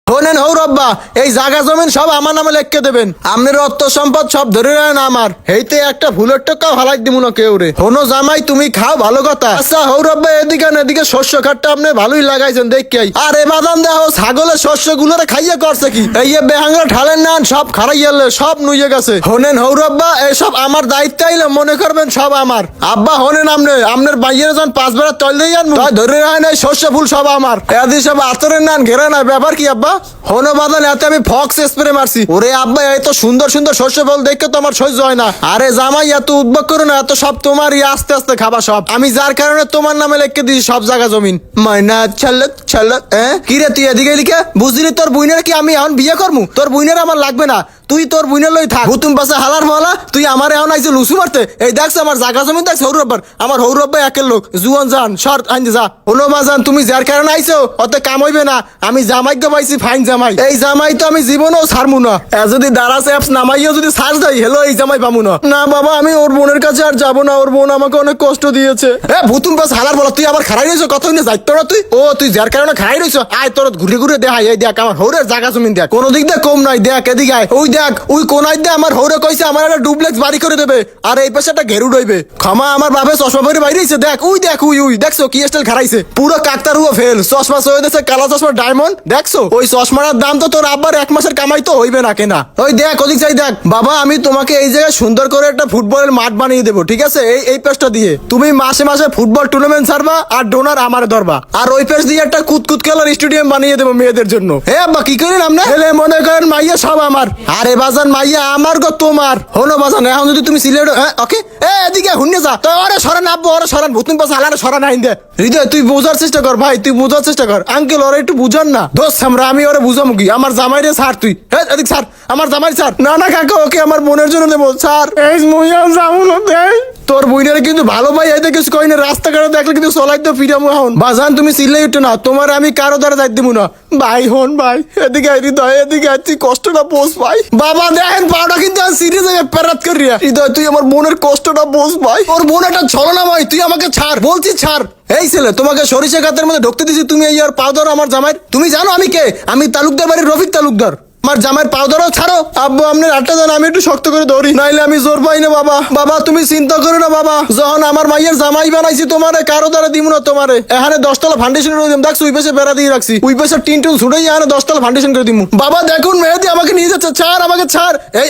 শোনেন হৌরব্বা, এই জায়গা জমিন সব আমার নামে লিখে দেবেন। আপনার অর্থ সম্পদ সব ধরে নেন আমার, এইতে একটা ভুলের টাকা হালাই দিব না কেউ রে। হনো জামাই তুমি খাও ভালো কথা। আচ্ছা হৌরব্বা, এদিকে না এদিকে শস্য খাটটা আপনি ভালোই লাগাইছেন দেখি। আর এ বাদাম দেখো ছাগলের শস্য গুলোরে খাইয়ে করছে কি, এই বেহাঙ্গা ঢালেন না সব খারাইয়ালে সব নুয়ে গেছে। হনেন হৌরব্বা, এসব আমার দায়িত্ব আইলে মনে করবেন সব আমার। আব্বা হনেন আপনার বাইয়ের যখন 5 বেড়া তল দিয়ে আনবো ধরে রাখেন এই শস্য ফুল সব আমার। এদি সব আতরের নান ঘেরে না ব্যাপার কি আব্বা? হনো বাদান এতে আমি ফক্স স্প্রে মারছি। ওরে আব্বা এত সুন্দর সুন্দর শস্য ফল দেখে তো আমার সহ্য হয় না। আরে জামাই এত উদ্যোগ করো না, এত সব তোমারই আস্তে আস্তে খাবা সব। আমি যার কারণে তোমার নামে লিখে দিয়েছি সব জায়গা জমিন। মাইনা ছাল্লক ছাল্লক কি রে তুই এদিকে লিখে বুঝলি? তোর বুইনের কি আমি এখন বিয়ে করবো? তোর বুইনের আমার লাগবে না, তুই তোর বুইনের লই থাক। হুতুম পাশে হালার মালা তুই আমার এখন আইছে লুসু মারতে। এই দেখছ আমার জায়গা জমিন দেখছ হৌরব্বার, আমার হৌরব্বা একের লোক জুয়ান জান শর্ট আইন যা। হলো মাজান তুমি যার কারণে আইছো অত কাম হইবে না। আমি জামাইকে পাইছি ফাইন জামাই, এই জামাই তো আমি জীবনেও ছাড়মু না। যদি দারাস অ্যাপস নামাইও যদি সার্চ দেয় হেলো এই জামাই পামু না। না বাবা আমি ওর বোনের কাছে আর যাবো না, ওর বোন আমাকে অনেক কষ্ট দিয়েছে। ভুতুম পাশ হালার বলা তুই আবার খারাই রয়েছো কত যাইতো না তুই। ও তুই যার কারণে খারাই রয়েছো, আয় তোর ঘুরে ঘুরে দেখাই। এই দেখ আমার হৌরের জায়গা জমিন দেখ, কোনো দিক দিয়ে কম নাই। দেখ এদিকে আয়, ওই দেখ ওই কোনায় দিয়ে আমার হৌরে কইছে আমার একটা ডুপ্লেক্স বাড়ি করে দেবে, আর এই পাশে একটা ঘেরু রইবে। ক্ষমা আমার বাপে চশমা পরে বাইরে দেখ ওই দেখ ওই দেখছো কি স্টাইল খারাইছে, পুরো কাকতার হুয়া ফেল। চশমা সয়ে দিয়েছে কালা চশমা ডায়মন্ড, দেখছো ওই চশমার দাম তো তোর আব্বার 1 মাসের কামাই তো হইবে না কেনা। ওই দেখ ওদিক যাই দেখ। বাবা আমি তোমাকে এই জায়গায় সুন্দর করে একটা ফুটবলের মাঠ বানিয়ে দেবো, ঠিক আছে? এই পেজটা দিয়ে তুমি মাসে মাসে ফুটবল টুর্নামেন্ট ছাড়বা, আর ডোনার আমার ধরবা। আর ওই পেজ দিয়ে একটা কুতকুত খেলার স্টেডিয়াম বানিয়ে দেবো মেয়েদের জন্য। আব্বা কি করেন আমরা এলে মনে করেন মাইয়া সব আমার। আরে বাজান মাইয়া আমার গো তোমার। হলো বাজান এখন যদি তুমি সিলেট ওকে এদিকে হুন্নে যা তো ওরে সরান আব্বু, ওরে সরান ভুতুন পাশে আলারে সরান আইন দে। হৃদয় তুই বোঝার চেষ্টা কর ভাই, তুই বোঝার চেষ্টা কর। আঙ্কেল ওরা একটু বুঝান না দোস্ত, আমি ওরা বুঝামু কি? আমার জামাই রে ছাড় তুই, এদিক ছাড় আমার জামাই ছাড়। না না কাকা ওকে আমার বোনের জন্য দেবো ছাড়। এই মহিলা যাবো দেয় তোর বইনের কিন্তু ভালো ভাই এতে কিছু কই না, রাস্তাঘাটে দেখলে কিন্তু চলাই তো ফিরামু এখন। বাজান তুমি চিল্লাই উঠো না, তোমার আমি কারো দ্বারা যাই দিব না। ভাই হন ভাই এদিকে হৃদয় এদিকে তুই কষ্টটা বোঝ ভাই। বাবা দেখেন পাওটা কিন্তু সিরিয়াস হয়ে প্যারাত করিয়া। হৃদয় তুই আমার বোনের কষ্টটা বোঝ ভাই, ওর বোন একটা ছলনা ভাই, তুই আমাকে ছাড় বলছি ছাড়। এই ছেলে তোমাকে সরিষা গাতের মধ্যে ঢুকতে দিছি, তুমি এই আর পাও ধরো আমার জামাইয়ের। তুমি জানো আমি কে? আমি তালুকদার বাড়ির রফিক তালুকদার। আমার জামাইয়ের পাও ধরো ছাড়ো। আব্বু আপনার আটটা দেন, আমি একটু শক্ত করে ধরি, নাইলে আমি জোর পাই না। বাবা বাবা তুমি চিন্তা করো না বাবা, যখন আমার মাইয়ের জামাই বানাইছি তোমারে কারো দ্বারা দিব না তোমারে। এখানে 10 তলা ফাউন্ডেশন করে দিম, দেখছো ওই পাশে বেড়া দিয়ে রাখছি, ওই পাশে টিন টুন ছুটাই এখানে 10 তলা ফাউন্ডেশন করে দিমু। বাবা দেখুন মেহেদি আমাকে নিয়ে যাচ্ছে, ছাড় আমাকে ছাড়। এই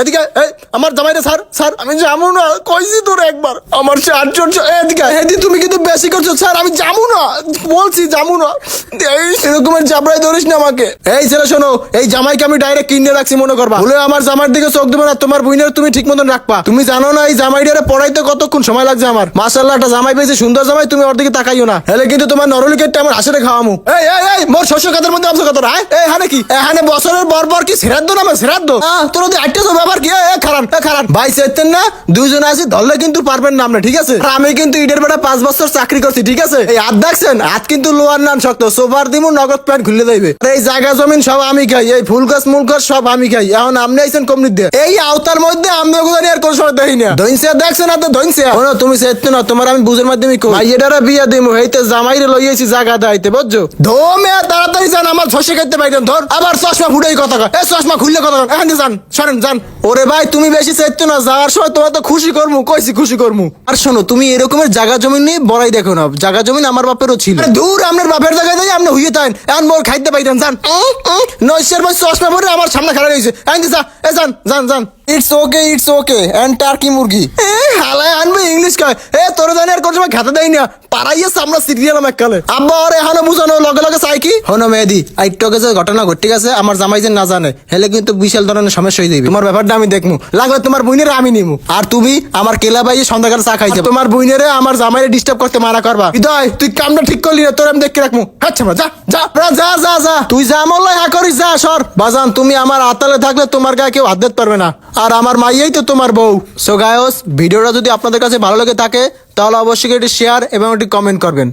এদিকে আমার জামাইরে ছাড় ছাড়। আমি যাবো না কইছি তোর একবার, আমার সে আটজন এদিকে হেদি তুমি কিন্তু বেশি করছো, ছাড় আমি যাবো না বলছি যাবো না। এরকমের জাবরাই ধরিস না আমাকে। এই ছেলে শোনো, এই জামাইকে আমি ডাইরেক্ট কিনে রাখছি মনে করবা, বলে আমার জামাইয়ের দিকে চোখ দেবো না। তোমার বুইনের তুমি ঠিক মতন রাখবা। তুমি জানো না এই জামাইটারে পড়াইতে কতক্ষণ সময় লাগছে আমার। মাশাআল্লাহ একটা জামাই পেয়েছে সুন্দর জামাই, তুমি ওর দিকে তাকাইও না, হেলে কিন্তু তোমার নরলিকেটটা আমার হাসিতে খাওয়ামু। এই মোর শস্য খাতের মধ্যে আমছো কত রায় এখানে কি এখানে বছরের বর কি শ্রাদ্ধ নামে শ্রাদ্ধ? তোর ওদের আটটা ব্যাপার কি? খারান ভাই চেতেন না, দুইজন আছি ধরলে কিন্তু পারবেন না আপনি, ঠিক আছে? আর আমি কিন্তু ইটের বেটা 5 বছর চাকরি করছি, ঠিক আছে? এই হাত দেখছেন হাত কিন্তু লোয়ার নান শক্ত, সোফার দিমু নগদ প্যান্ট খুলে যাইবে। এই জায়গা জমিন সব আমি খাই, এই ফুল গাছ মূল গাছ সব আমি খাই। এখন আপনি আইছেন কমনি দিয়ে এই আওতার মধ্যে আমি ওগুলো আর কোন সময় দেখি না। ধইনসিয়া দেখছেন না তো ধইনসিয়া শোনো, তুমি চেতেন না, তোমার আমি বুঝের মাধ্যমে কই ভাই এটারা বিয়া দিমু, এইতে জামাইরে লইয়েছি জায়গা দাইতে বুঝছো? ধোমে তাড়াতাড়ি যান, আমার শস্য খাইতে পাইতেন। ধর আবার চশমা ফুটাই কথা কয়, এই চশমা খুললে কথা কয়, এখানে যান সরেন যান। ওরে ভাই তুমি বেশি চেতেন না, যাওয়ার সময় তোমার তো খুশি করমু কইছি খুশি করমু। আর শোনো তুমি এরকমের জায়গা জমি নিয়ে বড়াই দেখো না, জায়গা জমি আমার বাপেরও ছিল। দূর আপনার বাপের জায়গায় যাই আপনি হইয়ে থাকেন, এখন মোর খাইতে পাইতেন যান। নৈশের ভাই চশমা পরে আমার সামনে খাড়া রয়েছে, যান। ইটস ওকে এন্ড টার্কি মুরগি হালায় আনবে ইংলিশ কয়। তোর জানি আর কোন সময় খেতে দেয় না, পারাইয়া আমরা সিরিয়াল এককালে। আব্বা আর এখানে বুঝানো লগে লগে চাই কি? হনো মেহেদি আইটকে যে ঘটনা ঘটে গেছে আমার জামাই যে না জানে, হেলে কিন্তু বিশাল ধরনের সমস্যা হয়ে যাবে। তোমার ব্যাপারটা আমি দেখমু, লাগলে তোমার বইনেরে আমি নিমু, আর তুমি আমার কেলা বাইয়ে সন্ধ্যাকালে চা খাইতে। তোমার বইনেরে আমার জামাইরে ডিস্টার্ব করতে মানা করবা। হৃদয় তুই কামটা ঠিক করলি না, তোর আমি দেখে রাখমু। আচ্ছা যা তুই যা মল্লাই হা করিস যা সর। বাজান তুমি আমার আতালে থাকলে তোমার গায়ে কেউ হাত দিতে পারবে না, আর আমার মাইয়াই তো তোমার বউ। সো গায়স ভিডিওটা যদি আপনাদের কাছে ভালো লাগে থাকে তাহলে অবশ্যই এটি শেয়ার এবং এটি কমেন্ট করবেন।